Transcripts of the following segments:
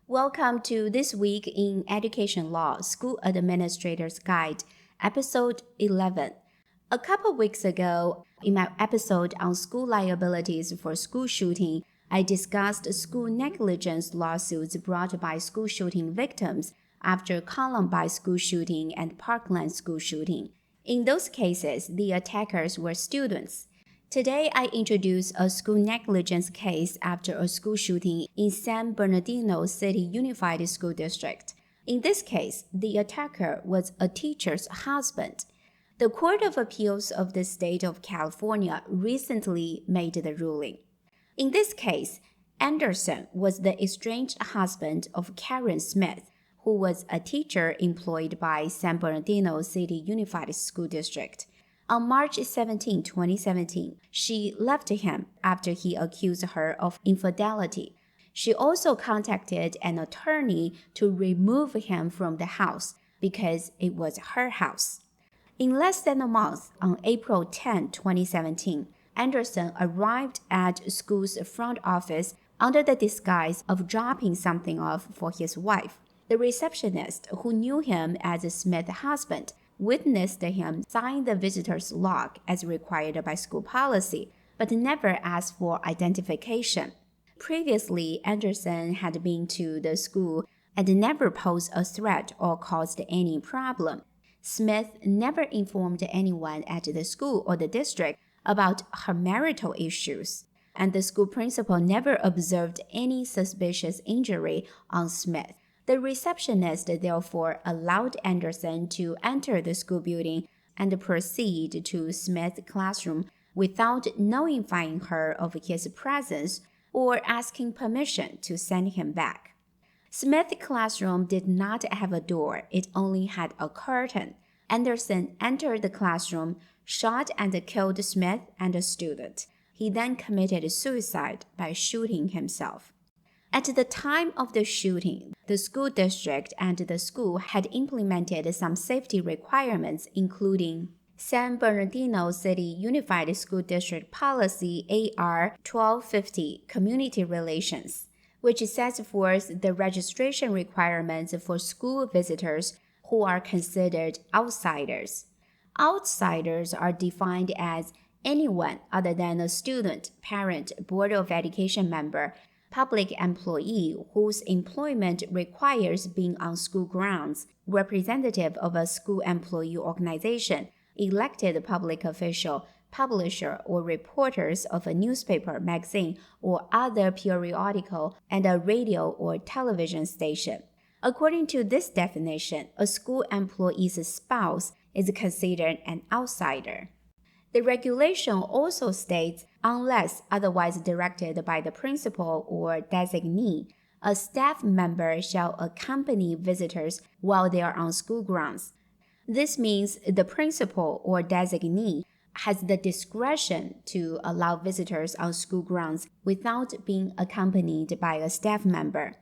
Welcome to This Week in Education Law School Administrator's Guide, Episode 11. A couple weeks ago, in my episode on school liabilities for school shooting, I discussed school negligence lawsuits brought by school shooting victims after Columbine school shooting and Parkland school shooting. In those cases, the attackers were students. Today, I introduce a school negligence case after a school shooting in San Bernardino City Unified School District. In this case, the attacker was a teacher's husband. The Court of Appeals of the State of California recently made the ruling. In this case, Anderson was the estranged husband of Karen Smith, who was a teacher employed by San Bernardino City Unified School District. On March 17, 2017, she left him after he accused her of infidelity. She also contacted an attorney to remove him from the house because it was her house. In less than a month, on April 10, 2017, Anderson arrived at school's front office under the disguise of dropping something off for his wife. The receptionist, who knew him as Smith's husband, witnessed him sign the visitor's log as required by school policy, but never asked for identification. Previously, Anderson had been to the school and never posed a threat or caused any problem. Smith never informed anyone at the school or the district about her marital issues, and the school principal never observed any suspicious injury on Smith. The receptionist therefore allowed Anderson to enter the school building and proceed to Smith's classroom without notifying her of his presence or asking permission to send him back. Smith's classroom did not have a door, it only had a curtain. Anderson entered the classroom, shot and killed Smith and a student. He then committed suicide by shooting himself. At the time of the shooting, the school district and the school had implemented some safety requirements, including San Bernardino City Unified School District Policy AR 1250 Community Relations, which sets forth the registration requirements for school visitors who are considered outsiders. Outsiders are defined as anyone other than a student, parent, Board of Education member, public employee whose employment requires being on school grounds, representative of a school employee organization, elected public official, publisher or reporters of a newspaper, magazine, or other periodical, and a radio or television station. According to this definition, a school employee's spouse is considered an outsider. The regulation also states, unless otherwise directed by the principal or designee, a staff member shall accompany visitors while they are on school grounds. This means the principal or designee has the discretion to allow visitors on school grounds without being accompanied by a staff member.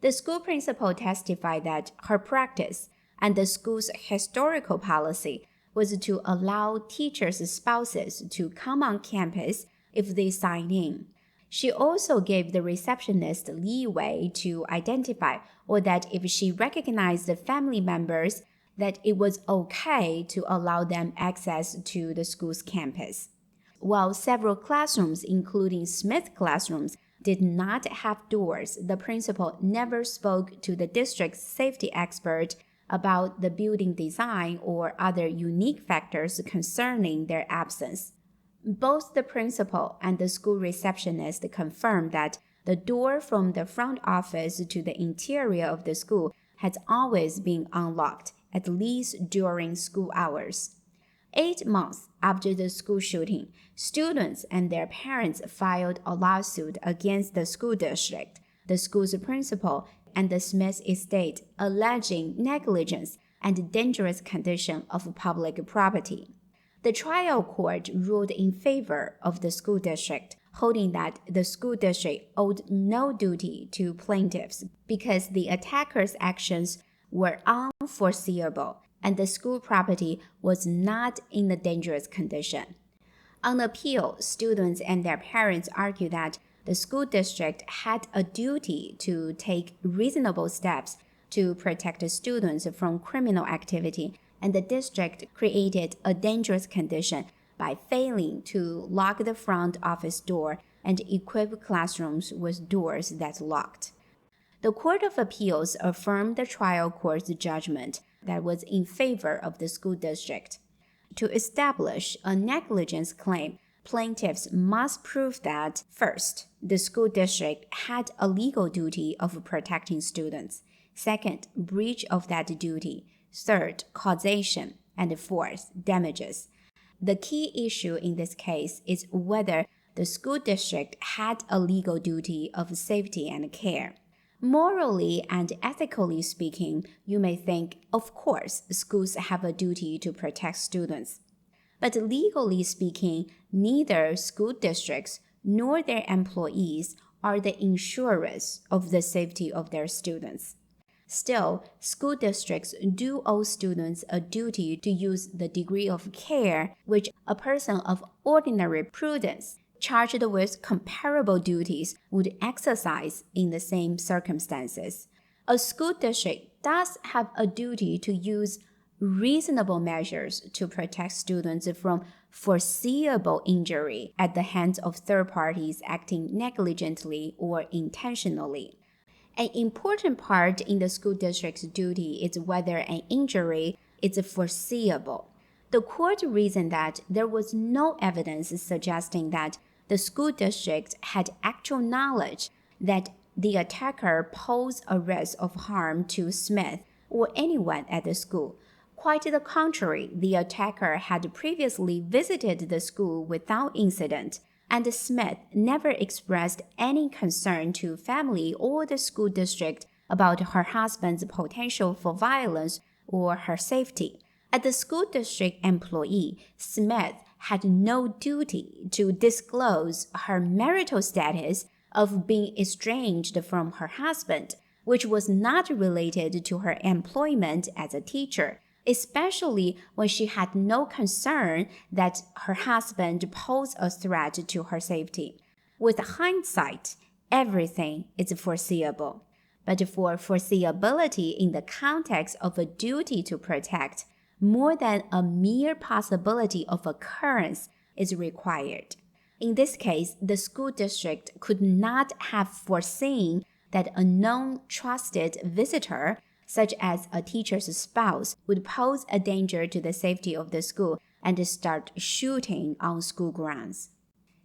The school principal testified that her practice and the school's historical policy was to allow teachers' spouses to come on campus if they sign in. She also gave the receptionist leeway to identify, or that if she recognized the family members, that it was okay to allow them access to the school's campus. While several classrooms, including Smith classrooms, did not have doors, the principal never spoke to the district's safety expert about the building design or other unique factors concerning their absence. Both the principal and the school receptionist confirmed that the door from the front office to the interior of the school has always been unlocked, at least during school hours. 8 months after the school shooting, students and their parents filed a lawsuit against the school district, the school's principal, and the Smith estate, alleging negligence and dangerous condition of public property. The trial court ruled in favor of the school district, holding that the school district owed no duty to plaintiffs because the attackers' actions were unforeseeable and the school property was not in a dangerous condition. On appeal, students and their parents argue that the school district had a duty to take reasonable steps to protect the students from criminal activity, and the district created a dangerous condition by failing to lock the front office door and equip classrooms with doors that locked. The Court of Appeals affirmed the trial court's judgment that was in favor of the school district. To establish a negligence claim, plaintiffs must prove that, first, the school district had a legal duty of protecting students, second, breach of that duty, third, causation, and fourth, damages. The key issue in this case is whether the school district had a legal duty of safety and care. Morally and ethically speaking, you may think, of course, schools have a duty to protect students. But legally speaking, neither school districts nor their employees are the insurers of the safety of their students. Still, school districts do owe students a duty to use the degree of care which a person of ordinary prudence, charged with comparable duties, would exercise in the same circumstances. A school district does have a duty to use reasonable measures to protect students from foreseeable injury at the hands of third parties acting negligently or intentionally. An important part in the school district's duty is whether an injury is foreseeable. The court reasoned that there was no evidence suggesting that the school district had actual knowledge that the attacker posed a risk of harm to Smith or anyone at the school. Quite the contrary, the attacker had previously visited the school without incident, and Smith never expressed any concern to family or the school district about her husband's potential for violence or her safety. As the school district employee, Smith had no duty to disclose her marital status of being estranged from her husband, which was not related to her employment as a teacher, especially when she had no concern that her husband posed a threat to her safety. With hindsight, everything is foreseeable. But for foreseeability in the context of a duty to protect, more than a mere possibility of occurrence is required. In this case, the school district could not have foreseen that a known trusted visitor, such as a teacher's spouse, would pose a danger to the safety of the school and start shooting on school grounds.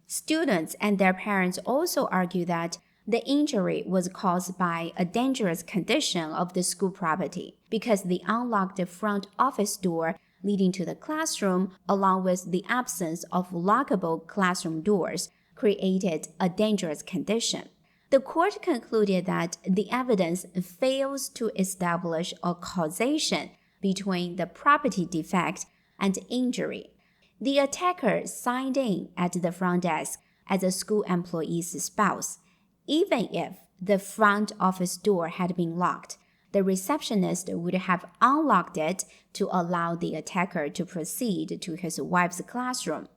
Students and their parents also argue that the injury was caused by a dangerous condition of the school property because the unlocked front office door leading to the classroom, along with the absence of lockable classroom doors, created a dangerous condition. The court concluded that the evidence fails to establish a causation between the property defect and injury. The attacker signed in at the front desk as a school employee's spouse. Even if the front office door had been locked, the receptionist would have unlocked it to allow the attacker to proceed to his wife's classroom.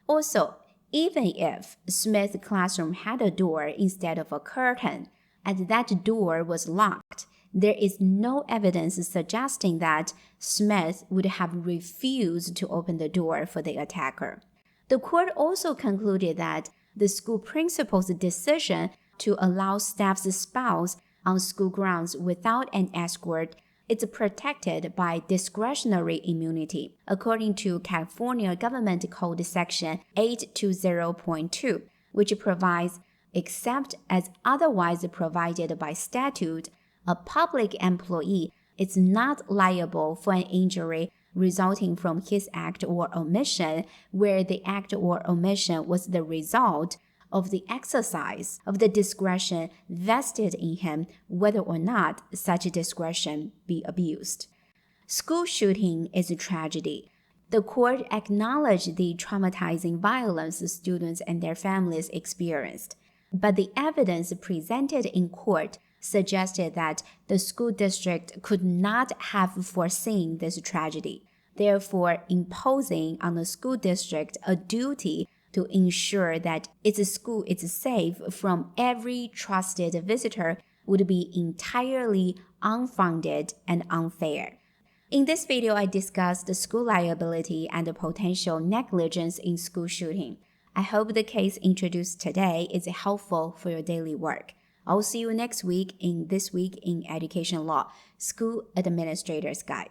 Also, even if Smith's classroom had a door instead of a curtain, and that door was locked, there is no evidence suggesting that Smith would have refused to open the door for the attacker. The court also concluded that the school principal's decision to allow staff's spouse on school grounds without an escort is protected by discretionary immunity, according to California Government Code Section 820.2, which provides, except as otherwise provided by statute, a public employee is not liable for an injury resulting from his act or omission where the act or omission was the result of the exercise of the discretion vested in him, whether or not such discretion be abused. School shooting is a tragedy. The court acknowledged the traumatizing violence students and their families experienced, but the evidence presented in court suggested that the school district could not have foreseen this tragedy, therefore imposing on the school district a duty to ensure that its school is safe from every trusted visitor would be entirely unfounded and unfair. In this video, I discussed school liability and the potential negligence in school shooting. I hope the case introduced today is helpful for your daily work. I'll see you next week in This Week in Education Law, School Administrator's Guide.